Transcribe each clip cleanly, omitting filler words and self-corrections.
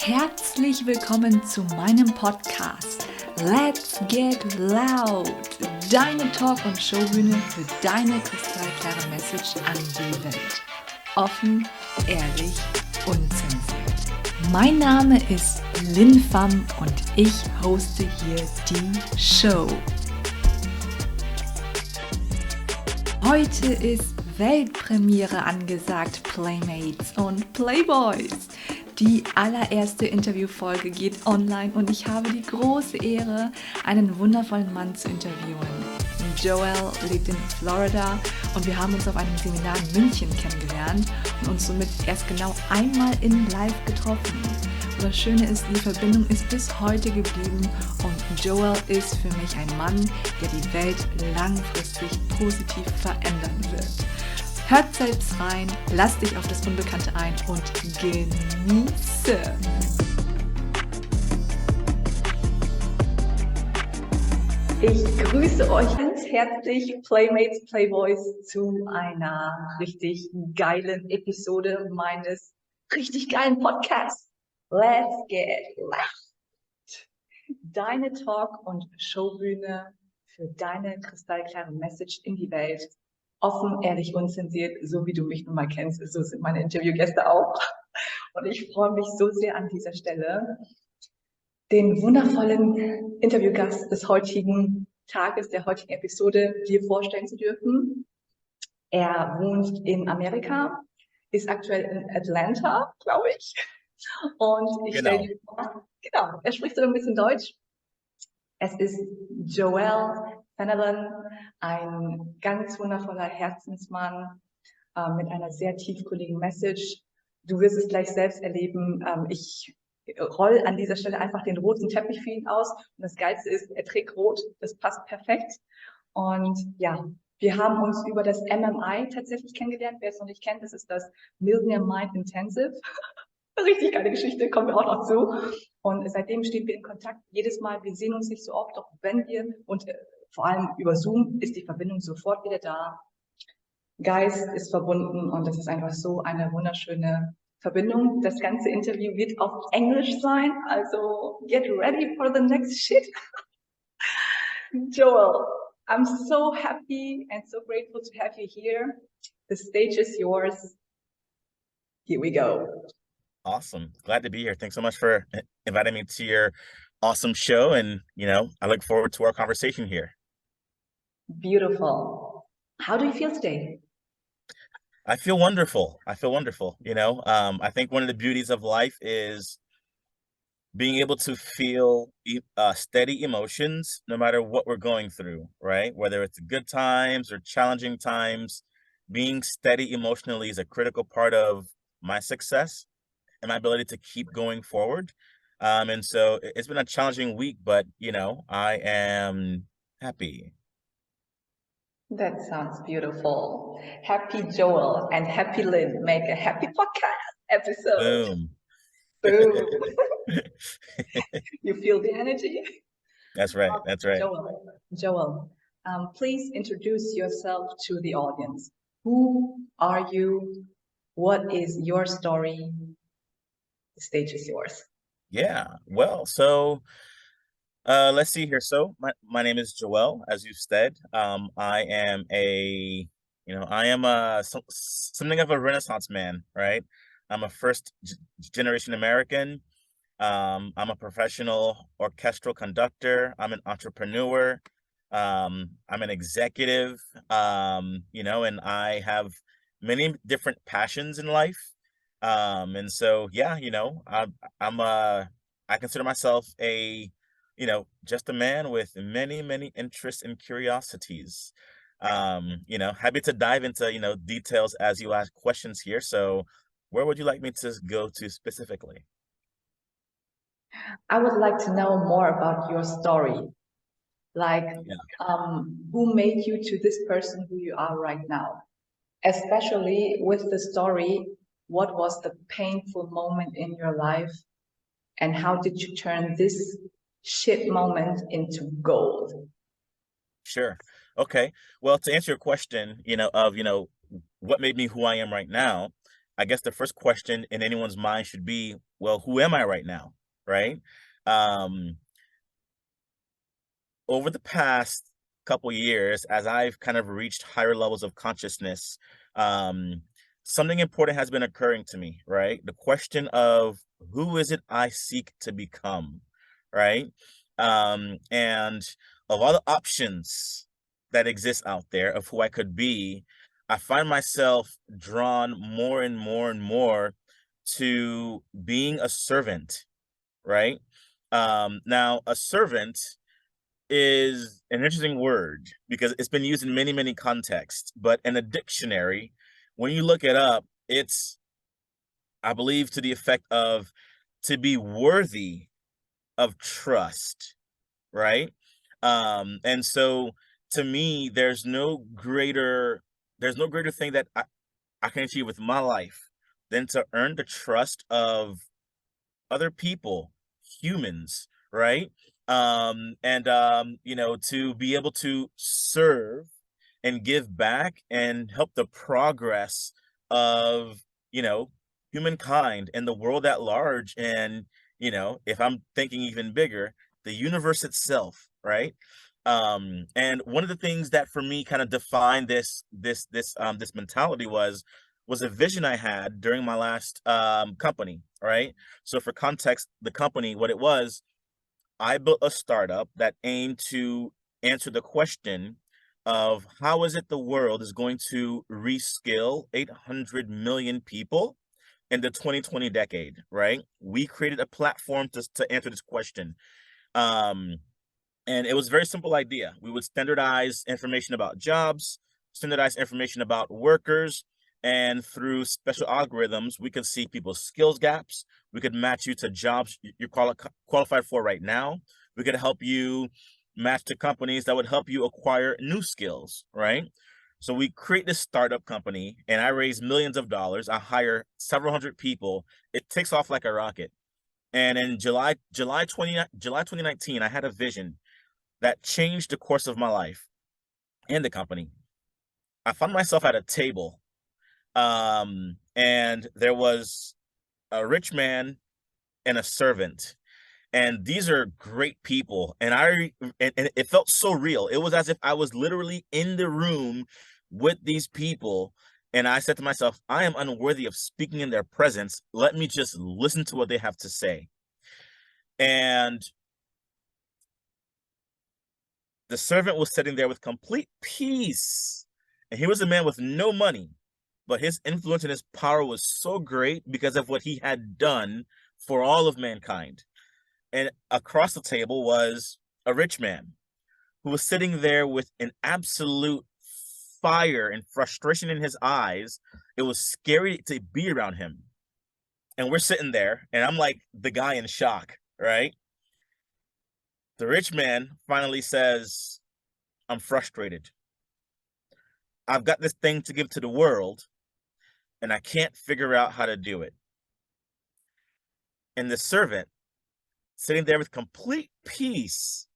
Herzlich willkommen zu meinem Podcast Let's Get Loud, deine Talk- und Showbühne für deine kristallklare Message an die Welt. Offen, ehrlich, unzensiert. Mein Name ist LIN PHAM und ich hoste hier die Show. Heute ist Weltpremiere angesagt, Playmates und PLAYBOYZ. Die allererste Interviewfolge geht online und ich habe die große Ehre, einen wundervollen Mann zu interviewen. Joel lebt in Florida und wir haben uns auf einem Seminar in München kennengelernt und uns somit erst genau einmal in Live getroffen. Und das Schöne ist, die Verbindung ist bis heute geblieben und Joel ist für mich ein Mann, der die Welt langfristig positiv verändern wird. Hört selbst rein, lass dich auf das Unbekannte ein und genieße! Ich grüße euch ganz herzlich, Playmates, PLAYBOYZ, zu einer richtig geilen Episode meines richtig geilen Podcasts. Let's Get Loud! Deine Talk- und Showbühne für deine kristallklare Message in die Welt. Offen, ehrlich, unzensiert, so wie du mich nun mal kennst, so sind meine Interviewgäste auch. Und ich freue mich so sehr an dieser Stelle, den wundervollen Interviewgast des heutigen Tages, der heutigen Episode, dir vorstellen zu dürfen. Er wohnt in Amerika, ist aktuell in Atlanta, glaube ich. Und ich stelle dir vor, genau, er spricht so ein bisschen Deutsch. Es ist JOEL FENELON, ein ganz wundervoller Herzensmann mit einer sehr tiefgründigen Message. Du wirst es gleich selbst erleben. Ich roll an dieser Stelle einfach den roten Teppich für ihn aus. Und das Geilste ist, er trägt rot. Das passt perfekt. Und ja, wir haben uns über das MMI tatsächlich kennengelernt. Wer es noch nicht kennt, das ist das Millionaire Mind Intensive. Richtig geile Geschichte, kommen wir auch noch zu. Und seitdem stehen wir in Kontakt. Jedes Mal, wir sehen uns nicht so oft, doch wenn wir, und vor allem über Zoom, ist die Verbindung sofort wieder da. Geist ist verbunden und das ist einfach so eine wunderschöne Verbindung. Das ganze Interview wird auf Englisch sein, also get ready for the next shit. Joel, I'm so happy and so grateful to have you here. The stage is yours. Here we go. Awesome. Glad to be here. Thanks so much for inviting me to your awesome show. And, I look forward to our conversation here. Beautiful. How do you feel today? I feel wonderful. I think one of the beauties of life is being able to feel steady emotions no matter what we're going through, right? Whether it's good times or challenging times, being steady emotionally is a critical part of my success and my ability to keep going forward. And so it's been a challenging week, but I am happy. That sounds beautiful. Happy Joel and happy Lynn make a happy podcast episode. Boom. Boom. You feel the energy? That's right. That's right. Joel, please introduce yourself to the audience. Who are you? What is your story? The stage is yours. Yeah. Well, so let's see here. So my name is Joel, as you said. I am something of a Renaissance man, right? I'm a first generation American. I'm a professional orchestral conductor. I'm an entrepreneur. I'm an executive, and I have many different passions in life. And so, yeah, I consider myself just a man with many, many interests and curiosities. Happy to dive into, details as you ask questions here. So where would you like me to go to specifically? I would like to know more about your story. Like, who made you to this person who you are right now? Especially with the story, what was the painful moment in your life? And how did you turn this shit moment into gold? Sure. Okay. Well, to answer your question, what made me who I am right now, I guess the first question in anyone's mind should be, well, who am I right now, right? Um, Over the past couple years, as I've kind of reached higher levels of consciousness, um, something important has been occurring to me, right? The question of who is it I seek to become, right? And of all the options that exist out there of who I could be, I find myself drawn more and more and more to being a servant, right? Now, a servant is an interesting word because it's been used in many, many contexts. But in a dictionary, when you look it up, it's, I believe, to the effect of to be worthy of trust, right? And so to me, there's no greater thing that I can achieve with my life than to earn the trust of other people, humans, right? You know, to be able to serve and give back and help the progress of, you know, humankind and the world at large. And, you know, if I'm thinking even bigger, the universe itself, right? And one of the things that for me kind of defined this mentality was a vision I had during my last company, right? So for context, the company, what it was, I built a startup that aimed to answer the question of how is it the world is going to reskill 800 million people in the 2020 decade, right? We created a platform to answer this question. Um, and it was a very simple idea. We would standardize information about jobs, standardize information about workers, and through special algorithms, we could see people's skills gaps. We could match you to jobs you're qualified for right now. We could help you match to companies that would help you acquire new skills, right? So we create this startup company and I raise millions of dollars. I hire several hundred people. It takes off like a rocket. And in July 2019, I had a vision that changed the course of my life and the company. I found myself at a table, and there was a rich man and a servant. And these are great people. And it felt so real. It was as if I was literally in the room with these people. And I said to myself, I am unworthy of speaking in their presence. Let me just listen to what they have to say. And the servant was sitting there with complete peace. And he was a man with no money, but his influence and his power was so great because of what he had done for all of mankind. And across the table was a rich man who was sitting there with an absolute fire and frustration in his eyes. It was scary to be around him. And we're sitting there, and I'm like the guy in shock, right? The rich man finally says, I'm frustrated. I've got this thing to give to the world, and I can't figure out how to do it. And the servant, sitting there with complete peace,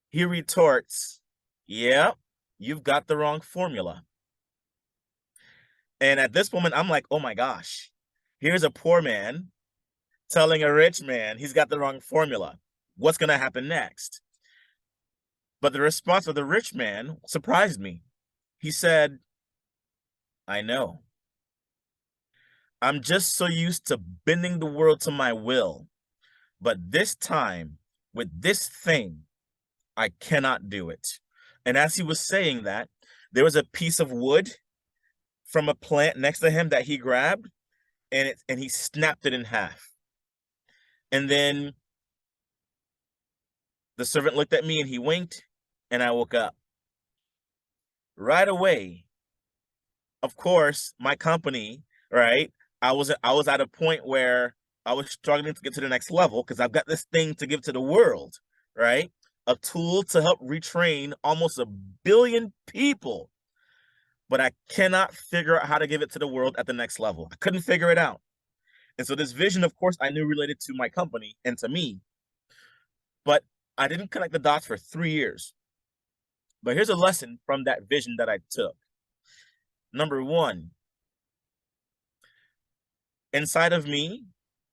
he retorts, yeah, you've got the wrong formula. And at this moment, I'm like, oh my gosh, here's a poor man telling a rich man he's got the wrong formula. What's going to happen next? But the response of the rich man surprised me. He said, I know. I'm just so used to bending the world to my will. But this time, with this thing, I cannot do it. And as he was saying that, there was a piece of wood from a plant next to him that he grabbed, and he snapped it in half. And then the servant looked at me and he winked, and I woke up. Right away, of course, my company, right? I was at a point where I was struggling to get to the next level because I've got this thing to give to the world, right? A tool to help retrain almost 1 billion people. But I cannot figure out how to give it to the world at the next level. I couldn't figure it out. And so this vision, of course, I knew related to my company and to me, but I didn't connect the dots for 3 years. But here's a lesson from that vision that I took. Number one, inside of me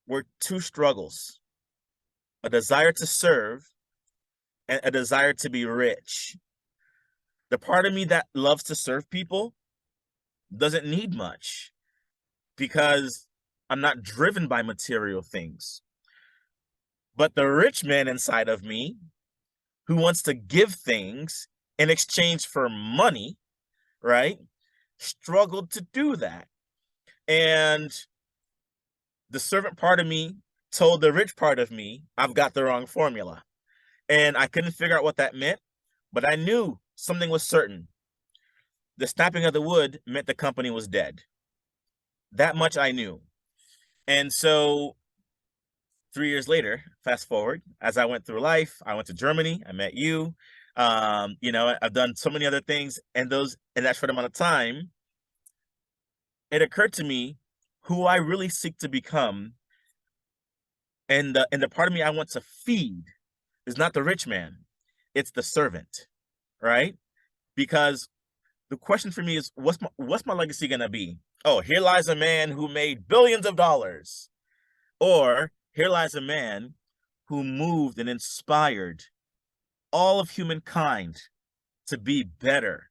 were two struggles: a desire to serve and a desire to be rich. The part of me that loves to serve people doesn't need much because I'm not driven by material things. But the rich man inside of me, who wants to give things in exchange for money, right, struggled to do that. And the servant part of me told the rich part of me, I've got the wrong formula. And I couldn't figure out what that meant, but I knew something was certain. The snapping of the wood meant the company was dead. That much I knew. And so 3 years later, fast forward, as I went through life, I went to Germany, I met you. I've done so many other things, and in that short amount of time, it occurred to me who I really seek to become. And the part of me I want to feed is not the rich man, it's the servant, right? Because the question for me is, what's my legacy gonna be? Oh, here lies a man who made billions of dollars. Or here lies a man who moved and inspired all of humankind to be better,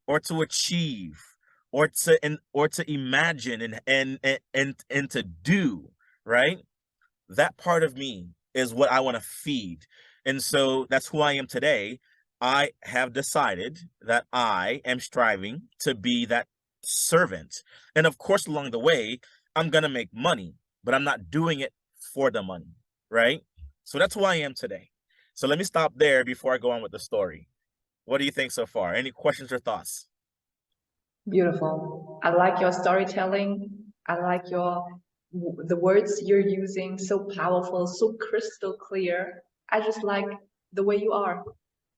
or to achieve, or to imagine and to do, right? That part of me is what I want to feed. And so that's who I am today. I have decided that I am striving to be that servant. And of course, along the way, I'm going to make money, but I'm not doing it for the money, right? So that's who I am today. So let me stop there before I go on with the story. What do you think so far? Any questions or thoughts? Beautiful. I like your storytelling. I like the words you're using, so powerful, so crystal clear. I just like the way you are.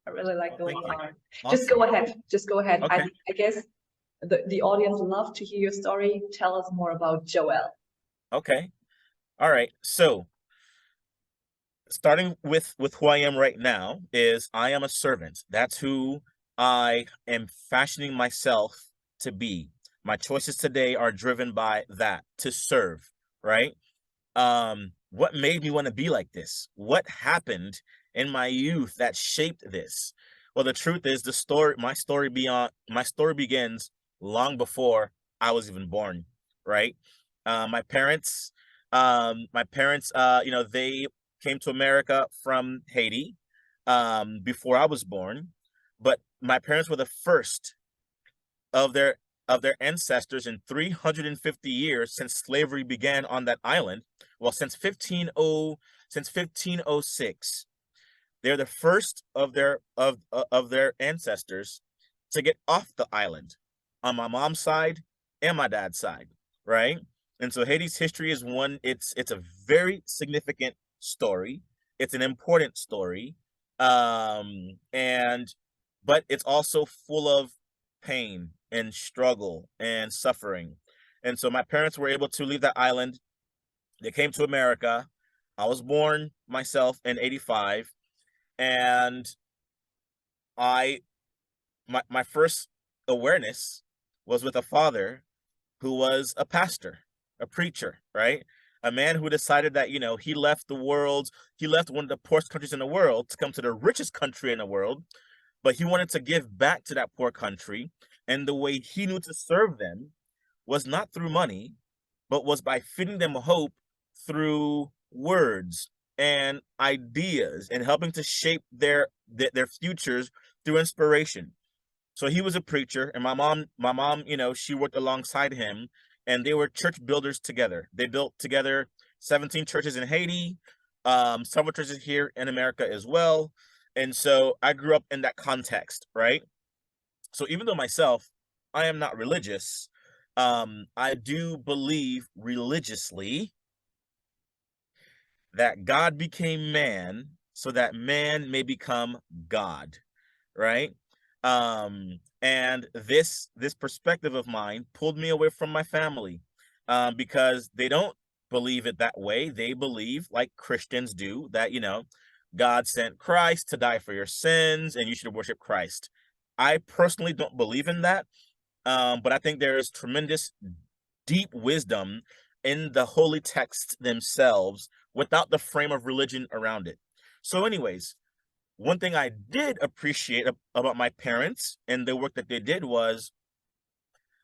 I really like the way you are. Just go ahead. Just go ahead. Okay. I guess the audience love to hear your story. Tell us more about Joel. Okay. All right. So starting with who I am right now is I am a servant. That's who I am fashioning myself to be. My choices today are driven by that, to serve, right? What made me want to be like this? What happened in my youth that shaped this? Well, the truth is my story begins long before I was even born, right? My parents, they came to America from Haiti, before I was born, but my parents were the first of their ancestors in 350 years since slavery began on that island. Well, since 1506, they're the first of their ancestors to get off the island on my mom's side and my dad's side, right? And so Haiti's history is it's a very significant story. It's an important story. And but it's also full of pain and struggle and suffering. And so my parents were able to leave that island. They came to America. I was born myself in 85, and my first awareness was with a father who was a pastor, a preacher, right? A man who decided that, he left one of the poorest countries in the world to come to the richest country in the world, but he wanted to give back to that poor country. And the way he knew to serve them was not through money, but was by feeding them hope through words and ideas and helping to shape their futures through inspiration. So he was a preacher, and my mom, she worked alongside him, and they were church builders together. They built together 17 churches in Haiti, several churches here in America as well. And so I grew up in that context, right? So even though myself, I am not religious, I do believe religiously that God became man so that man may become God, right? And this perspective of mine pulled me away from my family, because they don't believe it that way. They believe, like Christians do, that God sent Christ to die for your sins and you should worship Christ. I personally don't believe in that, but I think there is tremendous deep wisdom in the holy texts themselves without the frame of religion around it. So anyways, one thing I did appreciate about my parents and the work that they did was,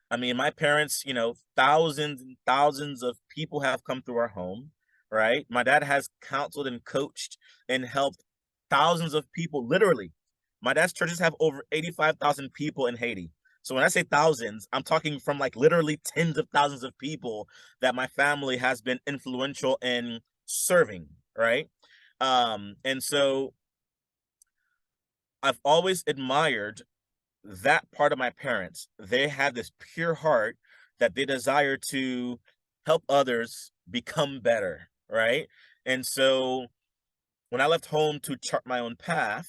I mean, my parents, you know, thousands and thousands of people have come through our home, right? My dad has counseled and coached and helped thousands of people, literally. My dad's churches have over 85,000 people in Haiti. So when I say thousands, I'm talking from like literally tens of thousands of people that my family has been influential in serving, right? And so I've always admired that part of my parents. They had this pure heart that they desire to help others become better, right? And so when I left home to chart my own path,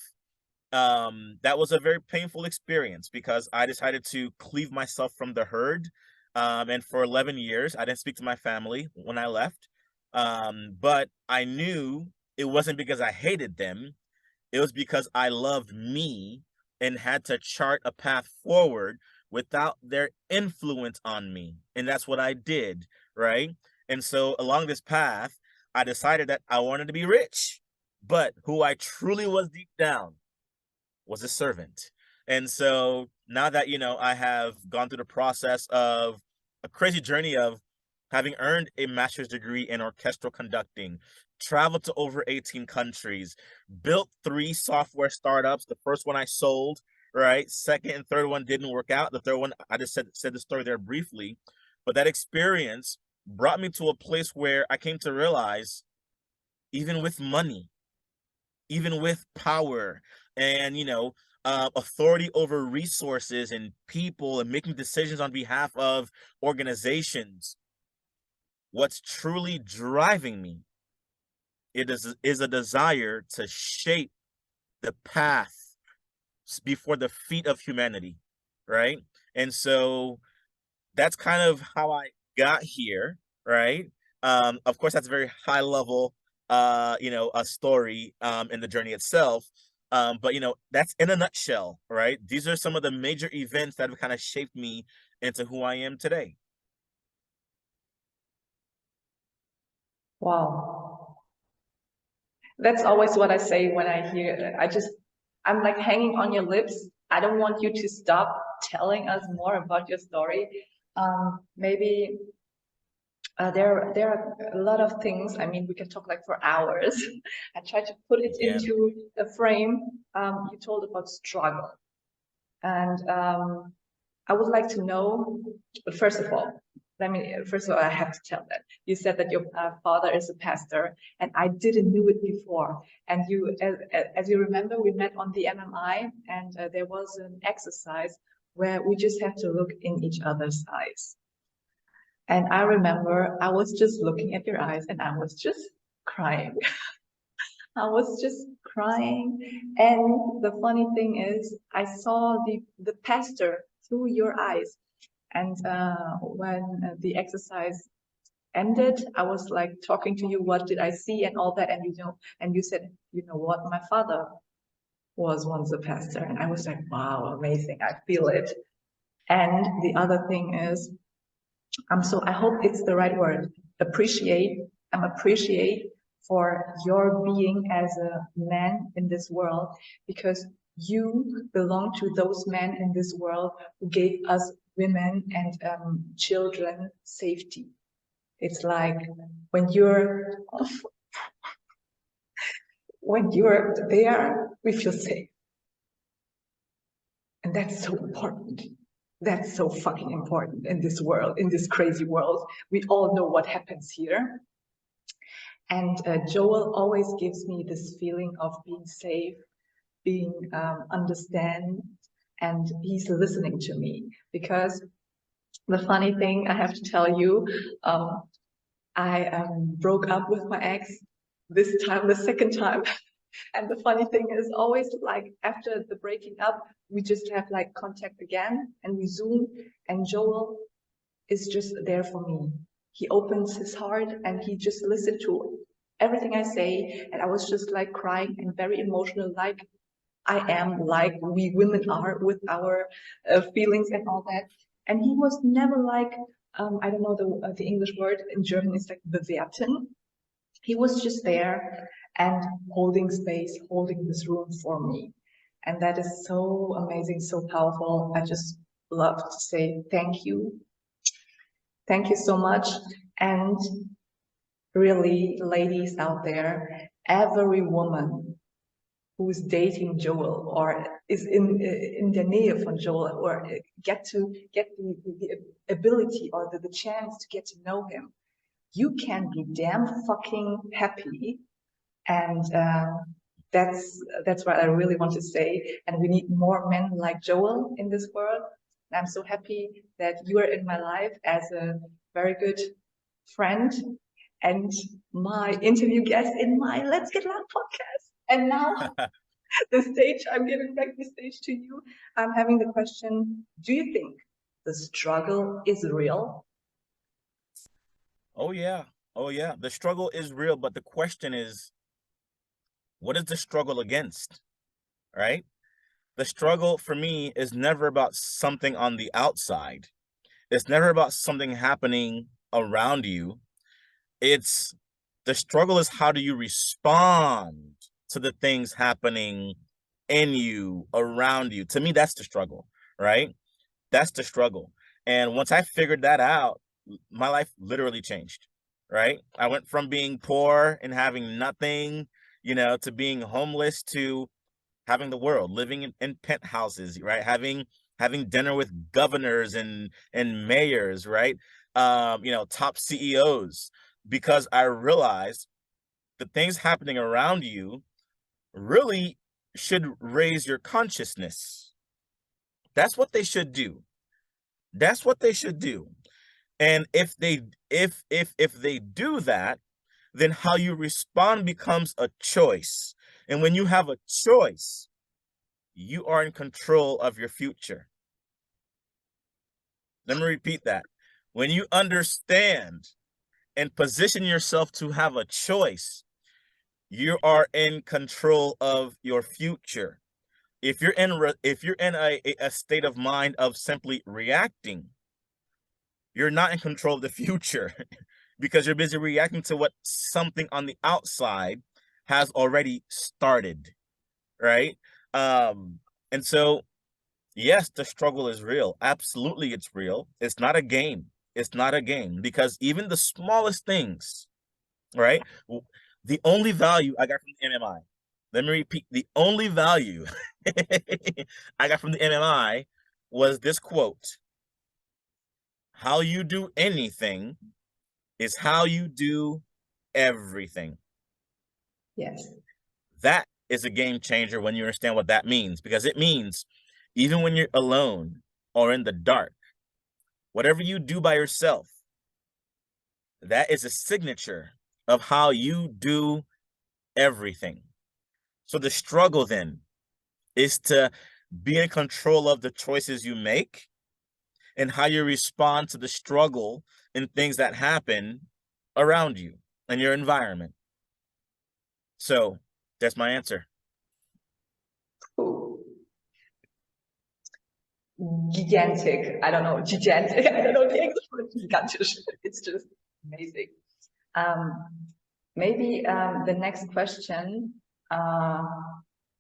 that was a very painful experience because I decided to cleave myself from the herd. And for 11 years, I didn't speak to my family when I left. But I knew it wasn't because I hated them. It was because I loved me and had to chart a path forward without their influence on me. And that's what I did, right? And so along this path, I decided that I wanted to be rich, but who I truly was deep down was a servant. And so now that, you know, I have gone through the process of a crazy journey of having earned a master's degree in orchestral conducting, traveled to over 18 countries, built 3 software startups. The first one I sold, right? Second and third one didn't work out. The third one, I just said the story there briefly. But that experience brought me to a place where I came to realize, even with money, even with power and, you know, authority over resources and people and making decisions on behalf of organizations, what's truly driving me, it is a desire to shape the path before the feet of humanity, right? And so that's kind of how I got here, right? Of course, that's a very high level, you know, a story in the journey itself. But you know, that's in a nutshell, right? These are some of the major events that have kind of shaped me into who I am today. Wow. That's always what I say when I hear, I'm like hanging on your lips. I don't want you to stop telling us more about your story. Maybe there are a lot of things. I mean, we can talk like for hours. I try to put it into a frame. You told about struggle. And I would like to know, but first of all, I have to tell that you said that your father is a pastor, and I didn't know it before. And you, as you remember, we met on the MMI, and there was an exercise where we just have to look in each other's eyes. And I remember I was just looking at your eyes, and I was just crying. I was just crying. And the funny thing is, I saw the pastor through your eyes. And when the exercise ended, I was like talking to you, what did I see and all that. And you said, you know what, my father was once a pastor. And I was like, wow, amazing. I feel it. And the other thing is, I hope it's the right word, appreciate. I'm appreciate for your being as a man in this world, because you belong to those men in this world who gave us women and children safety. It's like when you're there, we feel safe. And that's so important. That's so fucking important in this world, in this crazy world. We all know what happens here. And Joel always gives me this feeling of being safe, being understand, and he's listening to me. Because the funny thing, I have to tell you, I broke up with my ex this time, the second time. And the funny thing is, always like after the breaking up, we just have like contact again and we Zoom, and Joel is just there for me. He opens his heart and he just listened to everything I say. And I was just like crying and very emotional, like I am, like we women are with our feelings and all that. And he was never like, I don't know the English word. In German it's like bewerten. He was just there and holding space, holding this room for me. And that is so amazing, so powerful. I just love to say thank you. Thank you so much. And really, ladies out there, every woman who's dating Joel or is in the Nähe von Joel or get the ability or the chance to get to know him, you can be damn fucking happy. And that's what I really want to say. And we need more men like Joel in this world. And I'm so happy that you are in my life as a very good friend and my interview guest in my Let's Get Loud podcast. And now I'm giving back the stage to you. I'm having the question, do you think the struggle is real? Oh yeah. Oh yeah. The struggle is real, but the question is, what is the struggle against? Right? The struggle for me is never about something on the outside. It's never about something happening around you. It's the struggle is how do you respond to the things happening in you, around you. To me, that's the struggle, right? That's the struggle. And once I figured that out, my life literally changed, right? I went from being poor and having nothing, to being homeless, to having the world, living in penthouses, right? Having dinner with governors and mayors, right? Top CEOs, because I realized the things happening around you really should raise your consciousness. That's what they should do. That's what they should do. And if they do that, then how you respond becomes a choice. And when you have a choice, you are in control of your future. Let me repeat that. When you understand and position yourself to have a choice, you are in control of your future. If you're in a state of mind of simply reacting, you're not in control of the future because you're busy reacting to what something on the outside has already started, right? And so, yes, the struggle is real. Absolutely, it's real. It's not a game. It's not a game, because even the smallest things, right? The only value I got from the MMI, let me repeat, the only value I got from the MMI was this quote: how you do anything is how you do everything. Yes. That is a game changer when you understand what that means, because it means even when you're alone or in the dark, whatever you do by yourself, that is a signature of how you do everything. So the struggle then is to be in control of the choices you make and how you respond to the struggle and things that happen around you and your environment. So that's my answer. Cool. Gigantic. I don't know, gigantic. I don't know the English word, gigantisch. It's just amazing. Maybe the next question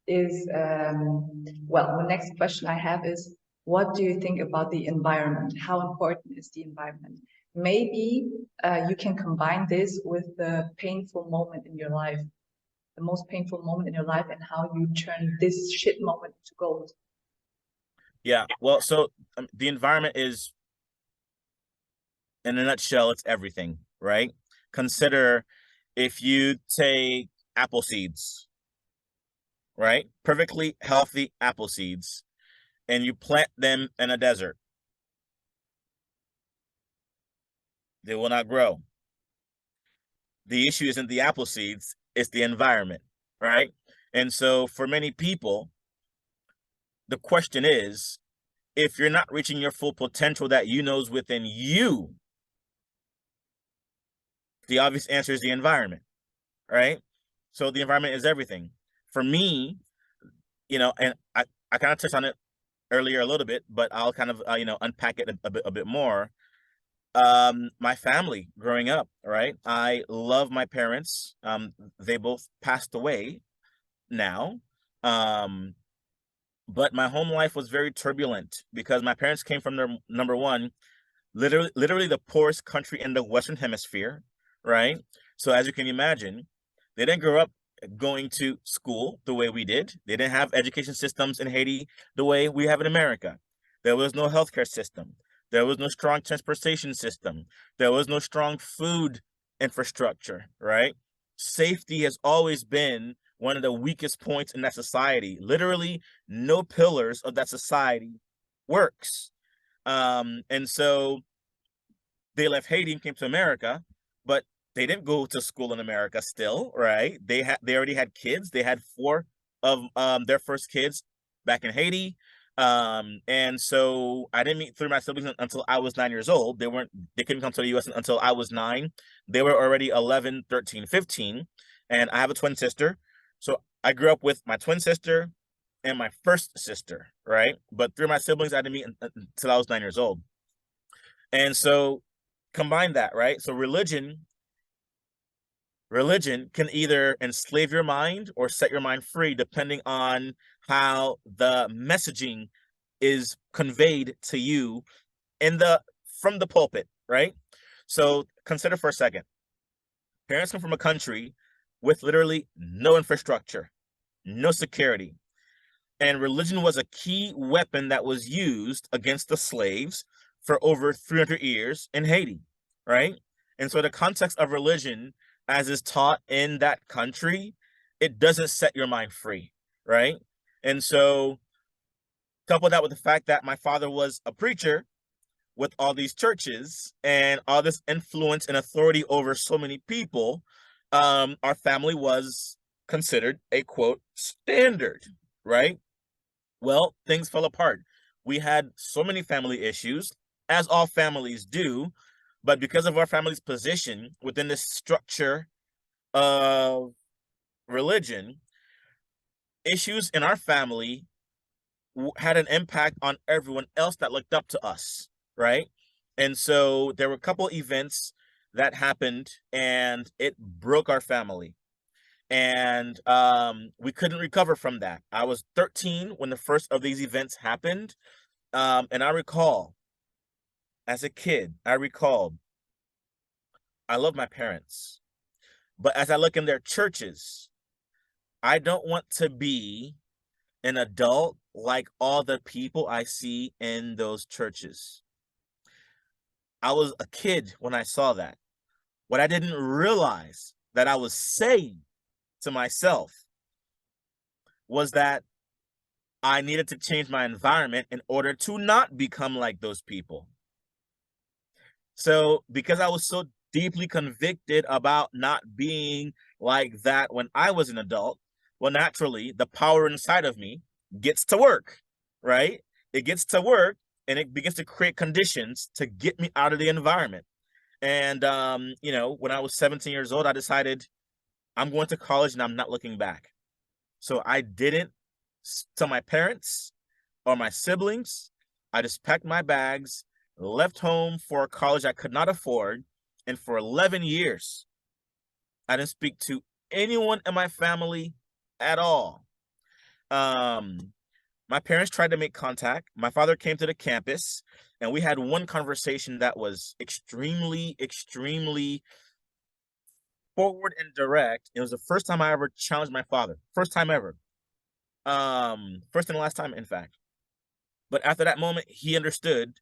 is, well, the next question I have is, what do you think about the environment? How important is the environment? Maybe you can combine this with the painful moment in your life, the most painful moment in your life, and how you turn this shit moment to gold. Yeah, well, so the environment is, in a nutshell, it's everything, right? Consider if you take apple seeds, right? Perfectly healthy apple seeds, and you plant them in a desert. They will not grow. The issue isn't the apple seeds, it's the environment, right? And so for many people, the question is, if you're not reaching your full potential that you know is within you, the obvious answer is the environment, right? So the environment is everything. For me, and I kind of touched on it earlier a little bit, but I'll kind of, unpack it a bit more. My family growing up, right? I love my parents. They both passed away now. But my home life was very turbulent because my parents came from their number one, literally the poorest country in the Western Hemisphere, right? So as you can imagine, they didn't grow up going to school the way we did. They didn't have education systems in Haiti the way we have in America. There was no healthcare system. There was no strong transportation system. There was no strong food infrastructure, right? Safety has always been one of the weakest points in that society. Literally, no pillars of that society works. And so they left Haiti and came to America, but they didn't go to school in America still, right? They already had kids. They had four of their first kids back in Haiti. And so I didn't meet three of my siblings until I was 9 years old. They couldn't come to the US until I was 9. They were already 11, 13, 15. And I have a twin sister. So I grew up with my twin sister and my first sister, right? But three of my siblings I didn't meet until I was 9 years old. And so combine that, right? So religion can either enslave your mind or set your mind free, depending on how the messaging is conveyed to you from the pulpit, right? So consider for a second. Parents come from a country with literally no infrastructure, no security. And religion was a key weapon that was used against the slaves for over 300 years in Haiti, right? And so the context of religion as is taught in that country, it doesn't set your mind free, right? And so couple that with the fact that my father was a preacher with all these churches and all this influence and authority over so many people, our family was considered a quote standard, right? Well, things fell apart. We had so many family issues, as all families do, but because of our family's position within this structure of religion, issues in our family had an impact on everyone else that looked up to us, right? And so there were a couple events that happened and it broke our family. And we couldn't recover from that. I was 13 when the first of these events happened. And I recall, as a kid, I love my parents. But as I look in their churches, I don't want to be an adult like all the people I see in those churches. I was a kid when I saw that. What I didn't realize that I was saying to myself was that I needed to change my environment in order to not become like those people. So because I was so deeply convicted about not being like that when I was an adult, well, naturally, the power inside of me gets to work, right? It gets to work and it begins to create conditions to get me out of the environment. And, when I was 17 years old, I decided I'm going to college and I'm not looking back. So I didn't tell my parents or my siblings. I just packed my bags, left home for a college I could not afford. And for 11 years, I didn't speak to anyone in my family at all. My parents tried to make contact. My father came to the campus and we had one conversation that was extremely, extremely forward and direct. It was the first time I ever challenged my father. First time ever. First and last time, in fact. But after that moment, he understood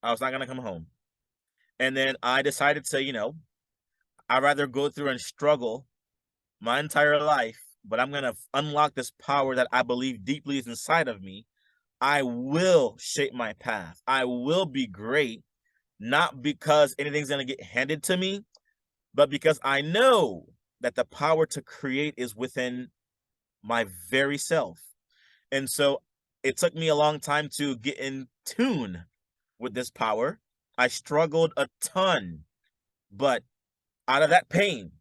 I was not going to come home. And then I decided to, I'd rather go through and struggle my entire life, but I'm going to unlock this power that I believe deeply is inside of me. I will shape my path. I will be great, not because anything's going to get handed to me, but because I know that the power to create is within my very self. And so it took me a long time to get in tune with this power. I struggled a ton, but out of that pain,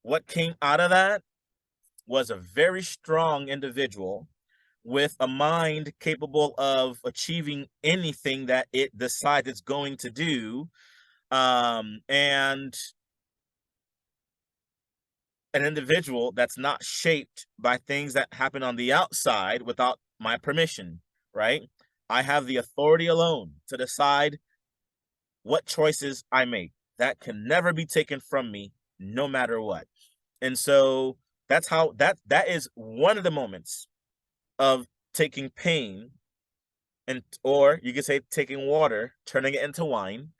what came out of that was a very strong individual with a mind capable of achieving anything that it decides it's going to do. And an individual that's not shaped by things that happen on the outside without my permission, right? I have the authority alone to decide what choices I make. That can never be taken from me, no matter what. And so that's how that is one of the moments of taking pain, and or you could say taking water, turning it into wine,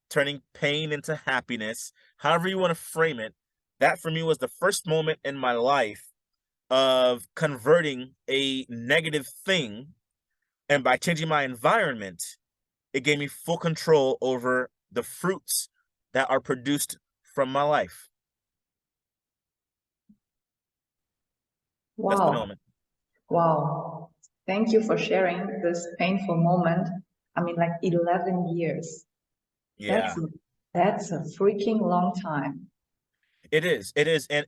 turning pain into happiness, however you want to frame it. That for me was the first moment in my life of converting a negative thing, and by changing my environment, it gave me full control over the fruits that are produced from my life. That's the Wow. moment. Wow. Thank you for sharing this painful moment. I mean, like 11 years. Yeah. That's a freaking long time. It is. It is. And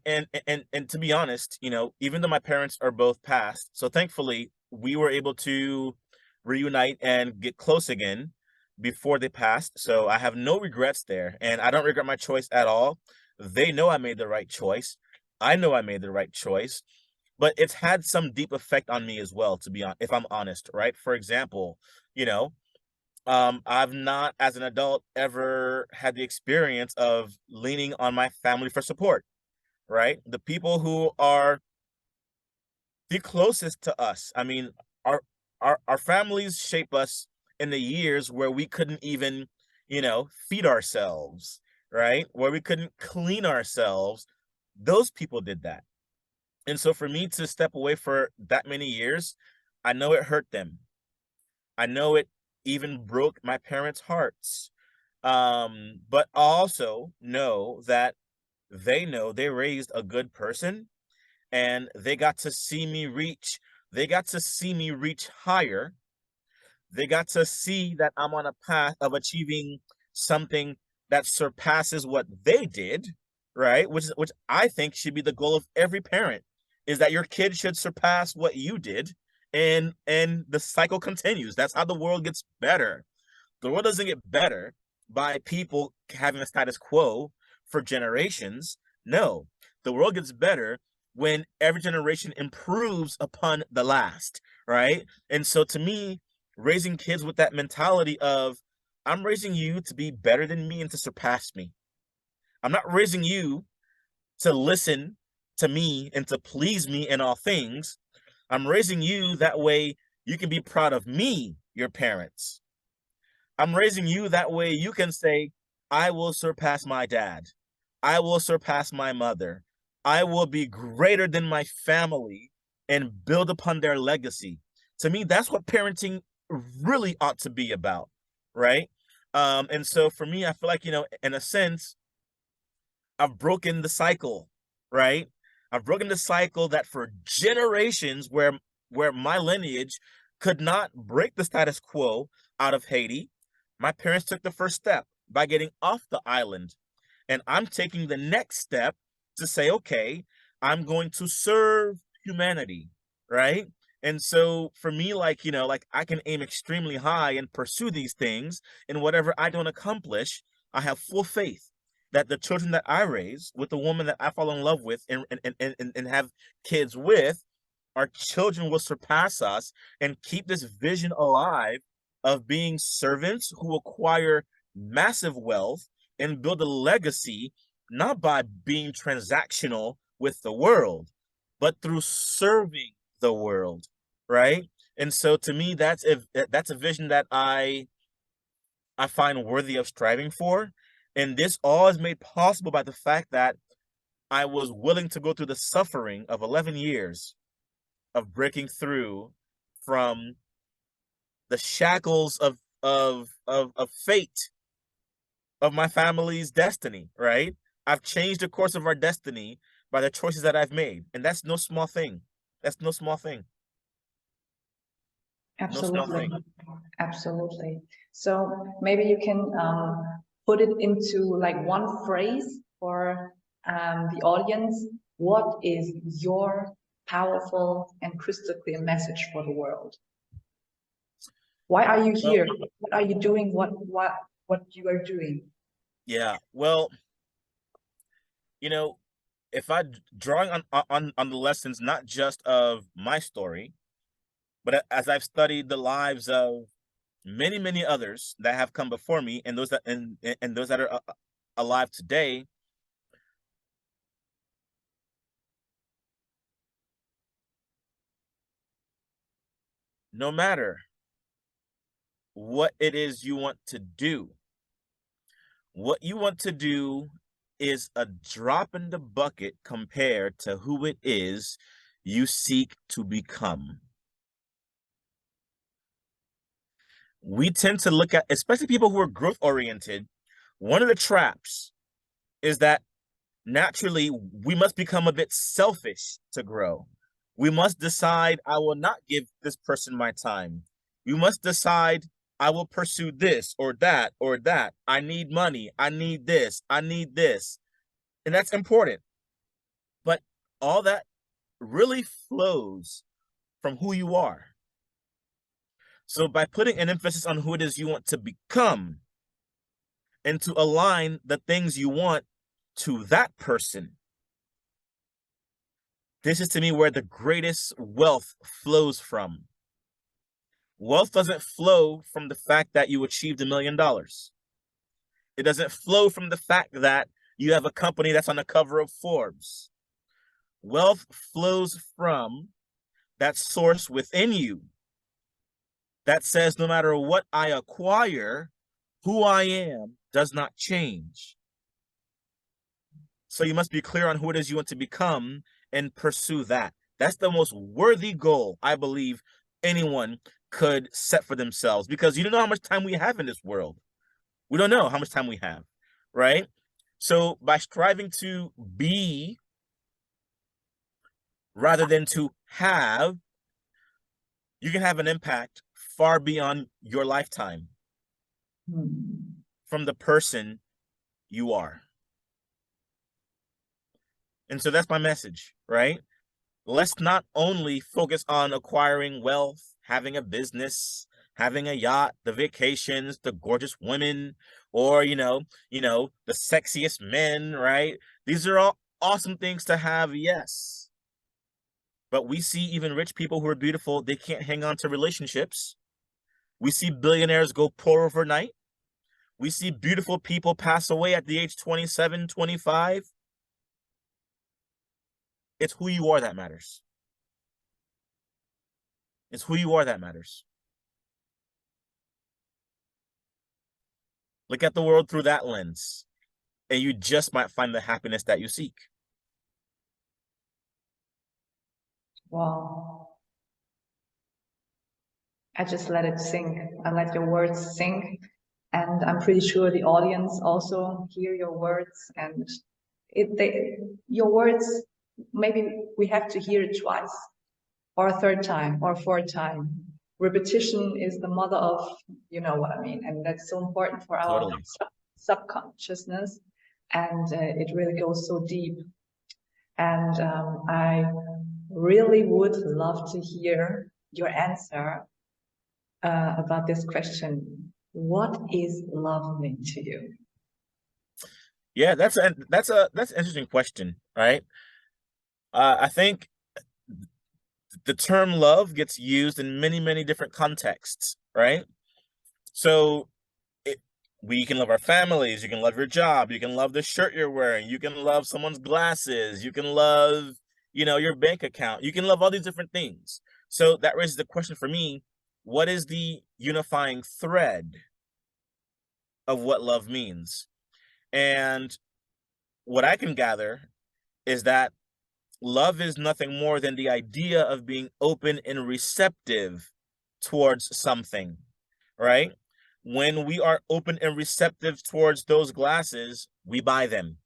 to be honest, you know, even though my parents are both passed, so thankfully we were able to reunite and get close again before they passed. So I have no regrets there, and I don't regret my choice at all. They know I made the right choice. I know I made the right choice, but it's had some deep effect on me as well, to be honest, if I'm honest, right? For example, you know, I've not, as an adult, ever had the experience of leaning on my family for support, right? The people who are the closest to us. I mean, our our families shape us in the years where we couldn't even, you know, feed ourselves, right? Where we couldn't clean ourselves. Those people did that. And so for me to step away for that many years, I know it hurt them. I know it even broke my parents' hearts. But also know that they know they raised a good person, and they got to see me reach higher. They got to see that I'm on a path of achieving something that surpasses what they did, right? Which I think should be the goal of every parent, is that your kid should surpass what you did, and the cycle continues. That's how the world gets better. The world doesn't get better by people having a status quo for generations. No, the world gets better when every generation improves upon the last, right? And so to me, raising kids with that mentality of, I'm raising you to be better than me and to surpass me. I'm not raising you to listen to me and to please me in all things. I'm raising you that way you can be proud of me, your parents. I'm raising you that way you can say, I will surpass my dad. I will surpass my mother. I will be greater than my family and build upon their legacy. To me, that's what parenting really ought to be about, right? And so for me, I feel like, you know, in a sense, I've broken the cycle, right? I've broken the cycle that for generations where my lineage could not break the status quo out of Haiti, my parents took the first step by getting off the island. And I'm taking the next step to say, okay, I'm going to serve humanity, right? And so for me, like, you know, like I can aim extremely high and pursue these things, and whatever I don't accomplish, I have full faith that the children that I raise with the woman that I fall in love with and have kids with, our children will surpass us and keep this vision alive of being servants who acquire massive wealth and build a legacy, not by being transactional with the world, but through serving the world, right? And so to me, that's a vision that I find worthy of striving for. And this all is made possible by the fact that I was willing to go through the suffering of 11 years of breaking through from the shackles of fate, of my family's destiny, right? I've changed the course of our destiny by the choices that I've made. And that's no small thing. That's no small thing. No small Absolutely. thing. Absolutely. So maybe you can put it into like one phrase for the audience. What is your powerful and crystal clear message for the world? Why are you Well, here? What are you doing? What you are doing? Yeah. Well, you know, if I drawing on the lessons not just of my story, but as I've studied the lives of many others that have come before me, and those that are alive today, no matter what it is you want to do, what you want to do is a drop in the bucket compared to who it is you seek to become. We tend to look at, especially people who are growth oriented, one of the traps is that naturally we must become a bit selfish to grow. We must decide, I will not give this person my time. We must decide, I will pursue this or that or that. I need money. I need this. I need this. And that's important. But all that really flows from who you are. So by putting an emphasis on who it is you want to become and to align the things you want to that person, this is to me where the greatest wealth flows from. Wealth doesn't flow from the fact that you achieved $1 million. It doesn't flow from the fact that you have a company that's on the cover of Forbes. Wealth flows from that source within you that says no matter what I acquire, who I am does not change. So you must be clear on who it is you want to become and pursue that. That's the most worthy goal I believe anyone could set for themselves, because you don't know how much time we have in this world. We don't know how much time we have, right? So by striving to be rather than to have, you can have an impact far beyond your lifetime from the person you are. And so that's my message, right? Let's not only focus on acquiring wealth, having a business, having a yacht, the vacations, the gorgeous women, or the sexiest men, right? These are all awesome things to have, yes. But we see even rich people who are beautiful, they can't hang on to relationships. We see billionaires go poor overnight. We see beautiful people pass away at the age 27, 25. It's who you are that matters. It's who you are that matters. Look at the world through that lens, and you just might find the happiness that you seek. Wow. I just let it sink. I let your words sink. And I'm pretty sure the audience also hear your words, and your words, maybe we have to hear it twice or a third time or a fourth time. Repetition is the mother of, you know what I mean, and that's so important for our Totally. subconsciousness, and it really goes so deep. And I really would love to hear your answer about this question. What is love mean to you? Yeah, that's an interesting question, right? I think the term love gets used in many different contexts, right? So we can love our families, you can love your job, you can love the shirt you're wearing, you can love someone's glasses, you can love, your bank account, you can love all these different things. So that raises the question for me, what is the unifying thread of what love means? And what I can gather is that love is nothing more than the idea of being open and receptive towards something, right? When we are open and receptive towards those glasses, we buy them.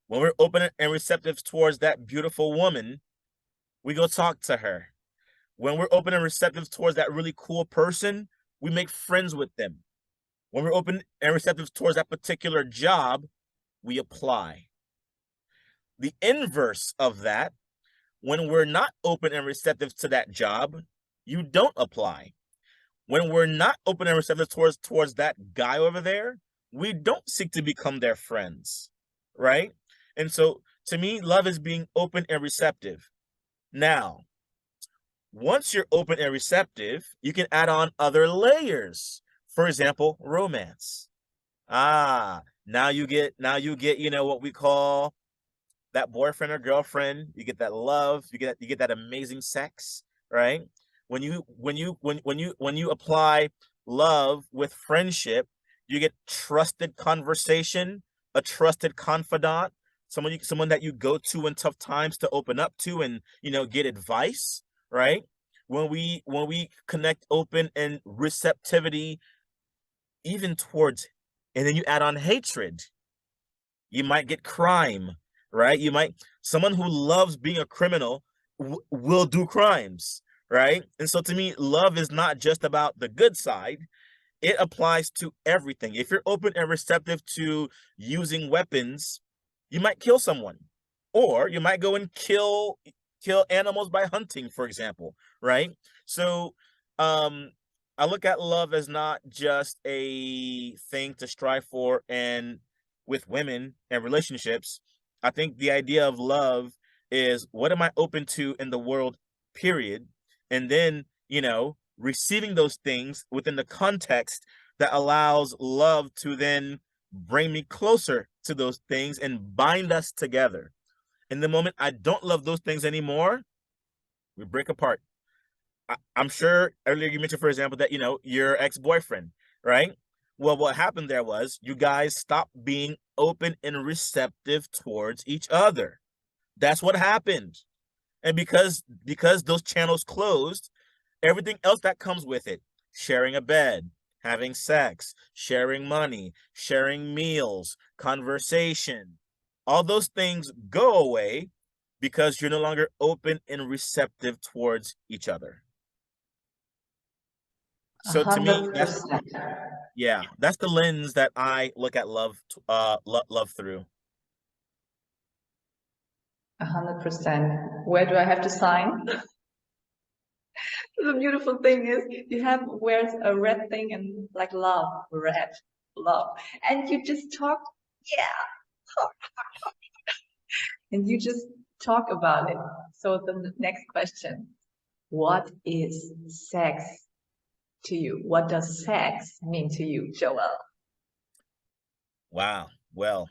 When we're open and receptive towards that beautiful woman, we go talk to her. When we're open and receptive towards that really cool person, we make friends with them. When we're open and receptive towards that particular job, we apply. The inverse of that, when we're not open and receptive to that job, you don't apply. When we're not open and receptive towards that guy over there, we don't seek to become their friends, right? And so to me, love is being open and receptive. Now, once you're open and receptive, you can add on other layers. For example, romance. Now you get, you know, what we call that boyfriend or girlfriend. You get that love, you get that amazing sex, right? When you apply love with friendship, you get trusted conversation, a trusted confidant, someone that you go to in tough times to open up to and, you know, get advice, right? When we connect open and receptivity even towards, and then you add on hatred, you might get crime, right? Someone who loves being a criminal will do crimes, right? And so to me, love is not just about the good side. It applies to everything. If you're open and receptive to using weapons, you might kill someone, or you might go and kill animals by hunting, for example, right? So I look at love as not just a thing to strive for, and with women and relationships, I think the idea of love is, what am I open to in the world, period? And then, you know, receiving those things within the context that allows love to then bring me closer to those things and bind us together. In the moment I don't love those things anymore, we break apart. I'm sure earlier you mentioned, for example, that, you know, your ex-boyfriend, right? Well, what happened there was you guys stopped being open and receptive towards each other. That's what happened. And because those channels closed, everything else that comes with it, sharing a bed, having sex, sharing money, sharing meals, conversation, all those things go away because you're no longer open and receptive towards each other. So to me, that's, 100%. yeah, that's the lens that I look at love, love through. 100%. Where do I have to sign? The beautiful thing is you have wears a red thing and like love, red, love. And you just talk, yeah. And you just talk about it. So the next question, what is sex to you? What does sex mean to you, Joel? Wow. Well,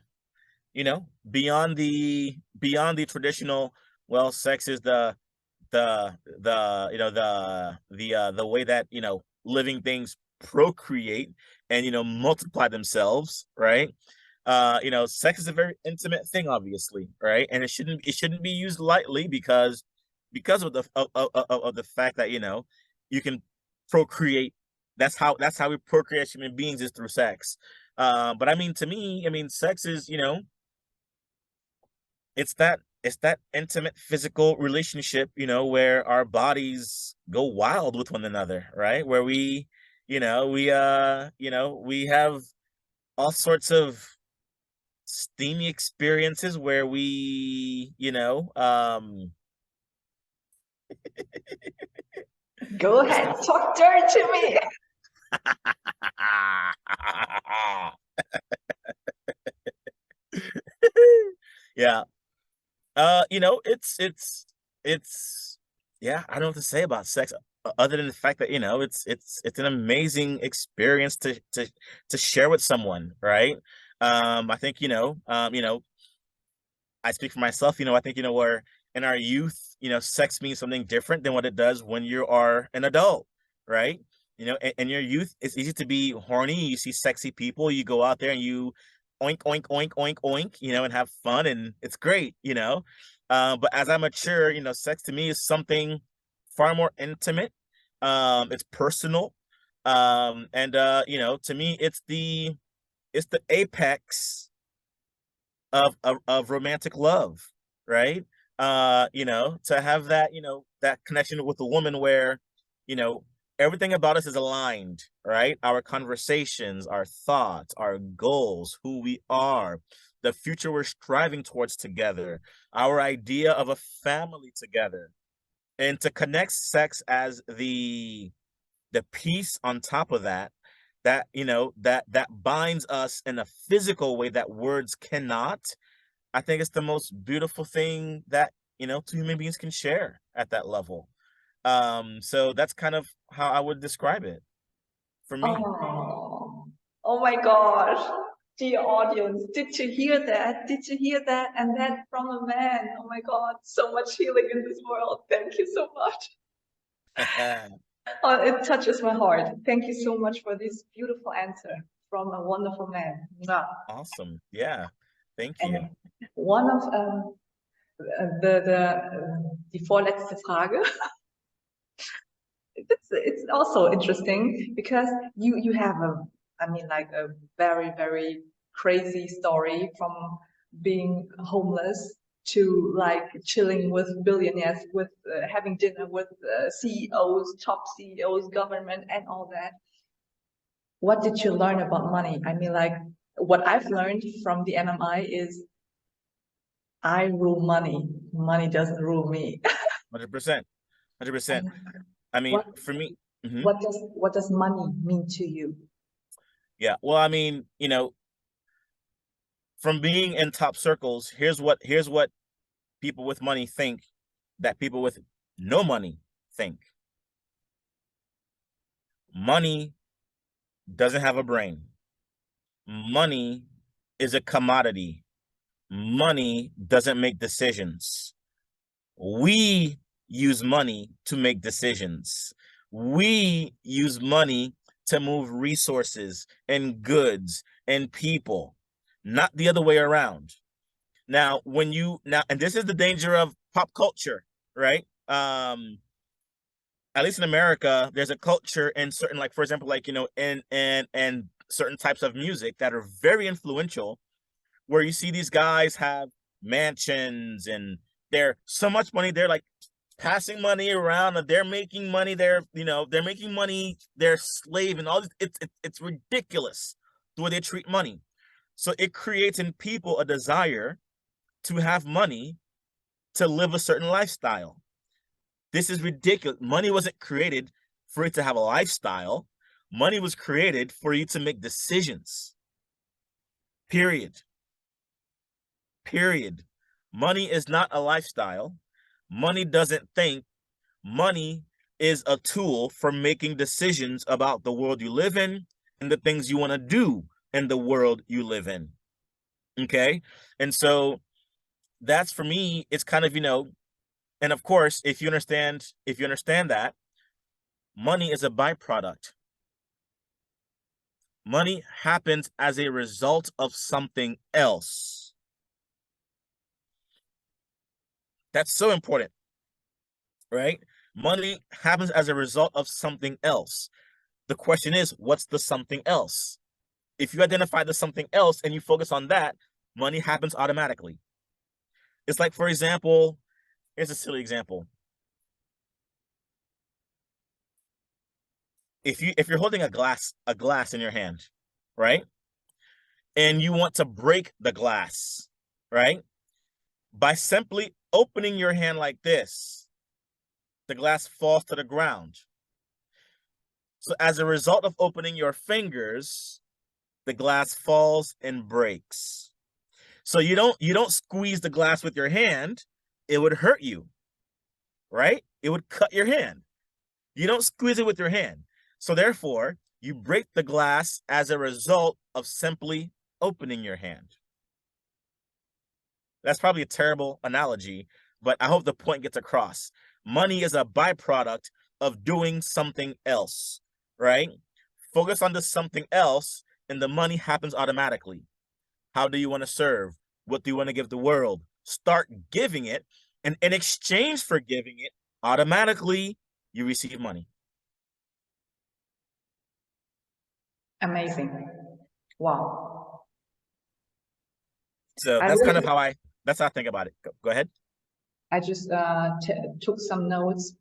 you know, beyond the traditional, well, sex is the you know, the way that, you know, living things procreate and, you know, multiply themselves, right? You know, sex is a very intimate thing, obviously, right? And it shouldn't be used lightly because of the fact that, you know, you can procreate. That's how we procreate as human beings, is through sex. But I mean, to me, I mean, sex is, you know, it's that intimate physical relationship, you know, where our bodies go wild with one another, right? Where we, you know, we have all sorts of steamy experiences where we, Go ahead, talk dirt to me. yeah. You know, it's yeah, I don't know what to say about sex, other than the fact that, you know, it's an amazing experience to share with someone, right? I think, you know, I speak for myself, you know, I think, you know, where in our youth, you know, sex means something different than what it does when you are an adult, right? You know, in your youth, it's easy to be horny. You see sexy people, you go out there and you oink, oink, oink, oink, oink, you know, and have fun, and it's great, you know. But as I mature, you know, sex to me is something far more intimate. It's personal. And you know, to me, it's the apex of romantic love, right? You know, to have that, you know, that connection with a woman where, you know, everything about us is aligned, right? Our conversations, our thoughts, our goals, who we are, the future we're striving towards together, our idea of a family together. And to connect sex as the piece on top of that, that, you know, that binds us in a physical way that words cannot, I think it's the most beautiful thing that, you know, two human beings can share at that level. So that's kind of how I would describe it for me. Oh, oh my gosh. Dear audience, did you hear that? Did you hear that? And that from a man. Oh my God, so much healing in this world. Thank you so much. Oh, it touches my heart. Thank you so much for this beautiful answer from a wonderful man. Mwah. Awesome. Yeah. Thank you. And one of die vorletzte Frage. It's also interesting because you have a, I mean, like a very crazy story from being homeless to like chilling with billionaires, with having dinner with CEOs, top CEOs, government, and all that. What did you learn about money? I mean, like what I've learned from the MMI is I rule money. Money doesn't rule me. 100%. 100%. And I mean, what for me, what does money mean to you? yeah. Well, I mean, you know, from being in top circles, here's what people with money think that people with no money think. Money doesn't have a brain. Money is a commodity. Money doesn't make decisions. We use money to make decisions. We use money to move resources and goods and people, not the other way around. Now, and this is the danger of pop culture, right? At least in America, there's a culture in certain, like, for example, like, you know, and certain types of music that are very influential, where you see these guys have mansions and they're so much money, they're like passing money around, and they're making money, they're making money, they're slave and all this. It's ridiculous the way they treat money. So it creates in people a desire to have money to live a certain lifestyle. This is ridiculous. Money wasn't created for you to have a lifestyle. Money was created for you to make decisions. Period. Period. Money is not a lifestyle. Money doesn't think. Money is a tool for making decisions about the world you live in and the things you want to do in the world you live in. Okay? And so that's, for me, it's kind of, you know, and of course, if you understand that money is a byproduct. Money happens as a result of something else. That's so important, right? Money happens as a result of something else. The question is, what's the something else? If you identify the something else and you focus on that, money happens automatically. It's like, for example, here's a silly example. If you're holding a glass in your hand, right? And you want to break the glass, right? By simply opening your hand like this, the glass falls to the ground. So as a result of opening your fingers, the glass falls and breaks. So you don't squeeze the glass with your hand, it would hurt you, right? It would cut your hand. You don't squeeze it with your hand. So therefore, you break the glass as a result of simply opening your hand. That's probably a terrible analogy, but I hope the point gets across. Money is a byproduct of doing something else, right? Focus on the something else, and the money happens automatically. How do you want to serve? What do you want to give the world? Start giving it, and in exchange for giving it, automatically you receive money. Amazing. Wow. So that's kind of how I think about it. Go ahead. I just took some notes.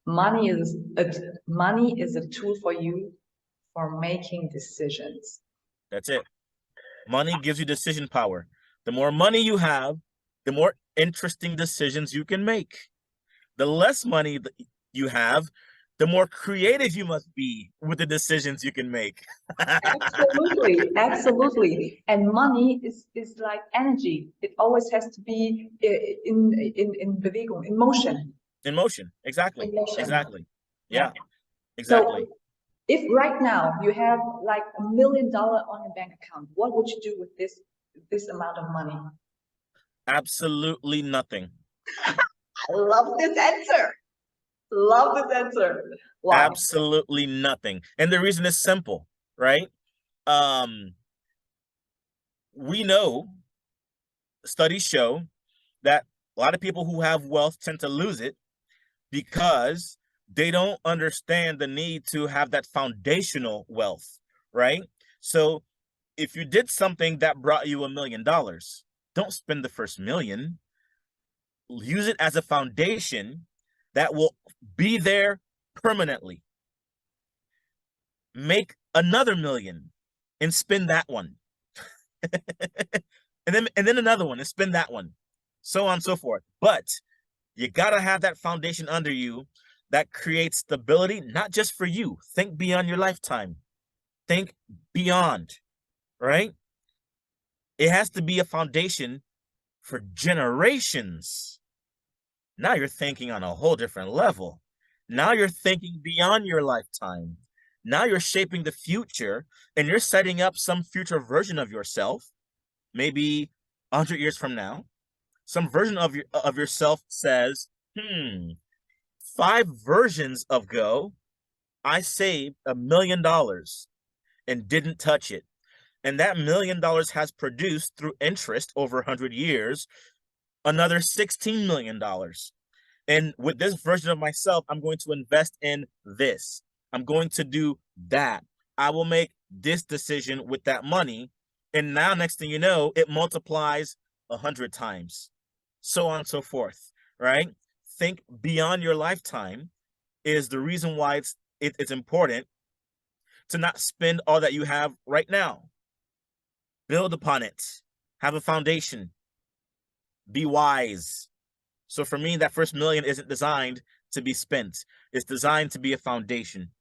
Money is a tool for you for making decisions. That's it. Money gives you decision power. The more money you have, the more interesting decisions you can make. The less money that you have, the more creative you must be with the decisions you can make. Absolutely, absolutely. And money is like energy. It always has to be in Bewegung, in motion. In motion. Exactly. In motion. Exactly. Yeah. Yeah, exactly. So if right now you have like $1 million on your bank account, what would you do with this amount of money? Absolutely nothing. I love this answer. Love this answer. Why? Absolutely nothing. And the reason is simple, right? We know, studies show that a lot of people who have wealth tend to lose it because they don't understand the need to have that foundational wealth, right? So if you did something that brought you $1 million, don't spend the first million. Use it as a foundation that will be there permanently. Make another million and spend that one. and then another one and spend that one. So on and so forth. But you gotta have that foundation under you that creates stability, not just for you. Think beyond your lifetime. Think beyond, right? It has to be a foundation for generations. Now you're thinking on a whole different level. Now you're thinking beyond your lifetime. Now you're shaping the future and you're setting up some future version of yourself, maybe 100 years from now. Some version of yourself says, 5 versions ago, I saved $1 million and didn't touch it. And that $1 million has produced through interest over 100 years, another $16 million. And with this version of myself, I'm going to invest in this. I'm going to do that. I will make this decision with that money. And now, next thing you know, it multiplies 100 times. So on and so forth, right? Think beyond your lifetime is the reason why it's important to not spend all that you have right now. Build upon it. Have a foundation. Be wise. So for me, that first million isn't designed to be spent. It's designed to be a foundation.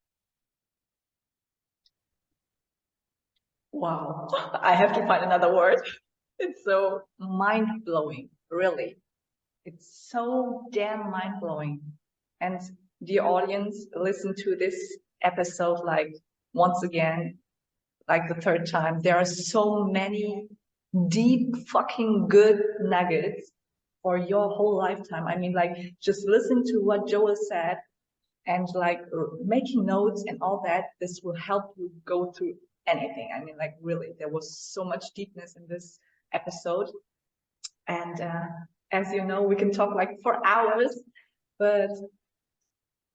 Wow. I have to find another word. It's so mind-blowing, really. It's so damn mind-blowing. And the audience, listen to this episode like once again, like the third time. There are so many deep fucking good nuggets for your whole lifetime. I mean, like, just listen to what Joel said and like making notes and all that. This will help you go through anything. I mean, like, really, there was so much deepness in this episode. And as you know, we can talk like for hours, but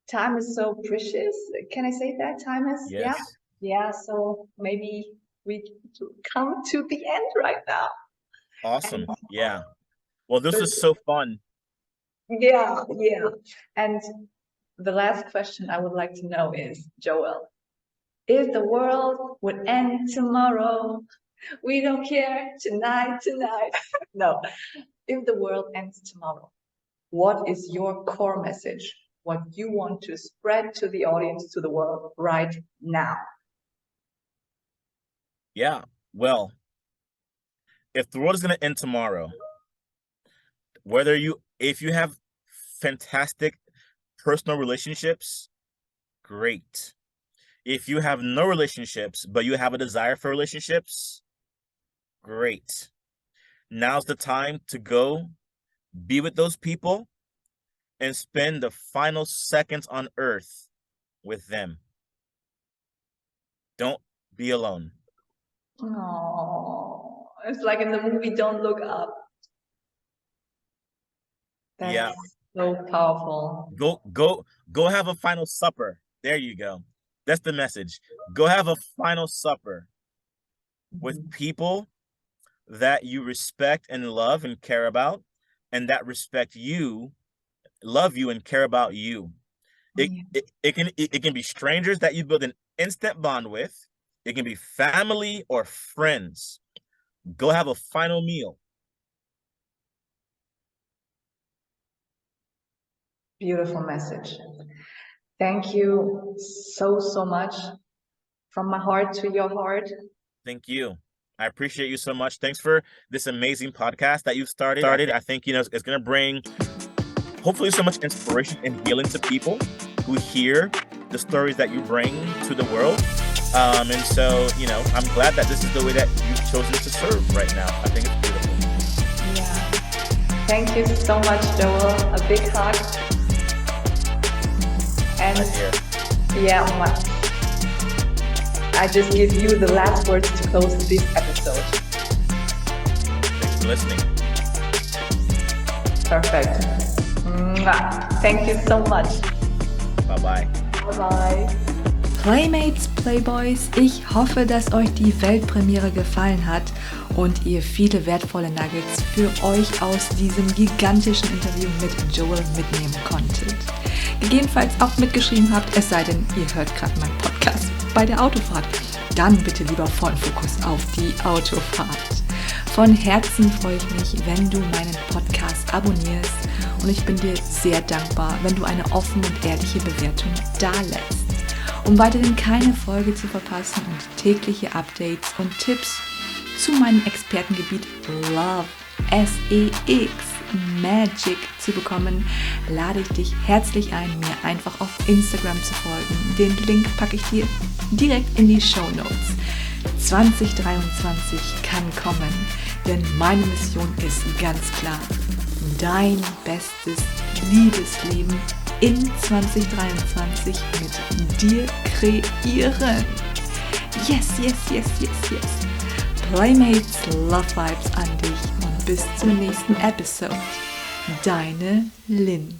time is so precious. Can I say that? Time is, Yes. yeah. So maybe we come to the end right now. Awesome. And, yeah. Well, this was so fun. Yeah. And the last question I would like to know is, Joel, if the world would end tomorrow, we don't care, tonight. No, if the world ends tomorrow, what is your core message? What you want to spread to the audience, to the world right now? Yeah. Well, if the world is going to end tomorrow, if you have fantastic personal relationships, great. If you have no relationships, but you have a desire for relationships, great. Now's the time to go be with those people and spend the final seconds on earth with them. Don't be alone. Oh, it's like in the movie Don't Look Up. That's so powerful. Go have a final supper. There you go. That's the message. Go have a final supper with people that you respect and love and care about, and that respect you, love you, and care about you. It can be strangers that you build an instant bond with. It can be family or friends. Go have a final meal. Beautiful message. Thank you so much. From my heart to your heart. Thank you. I appreciate you so much. Thanks for this amazing podcast that you've started. I think, it's going to bring hopefully so much inspiration and healing to people who hear the stories that you bring to the world. And so, I'm glad that this is the way that you've chosen to serve right now. I think it's beautiful. Yeah. Thank you so much, Joel. A big hug. And I just give you the last words to close this episode. Thanks for listening. Perfect. Thank you so much. Bye-bye. Bye-bye. Playmates, Playboys, ich hoffe, dass euch die Weltpremiere gefallen hat und ihr viele wertvolle Nuggets für euch aus diesem gigantischen Interview mit Joel mitnehmen konntet. Gegebenenfalls auch mitgeschrieben habt, es sei denn, ihr hört gerade meinen Podcast bei der Autofahrt. Dann bitte lieber vollen Fokus auf die Autofahrt. Von Herzen freue ich mich, wenn du meinen Podcast abonnierst und ich bin dir sehr dankbar, wenn du eine offene und ehrliche Bewertung dalässt. Um weiterhin keine Folge zu verpassen und tägliche Updates und Tipps zu meinem Expertengebiet Love, S-E-X, Magic zu bekommen, lade ich dich herzlich ein, mir einfach auf Instagram zu folgen. Den Link packe ich dir direkt in die Shownotes. 2023 kann kommen, denn meine Mission ist ganz klar: dein bestes Liebesleben in 2023 mit dir kreieren. Yes. Playmates, Love Vibes an dich und bis zur nächsten Episode. Deine Lin.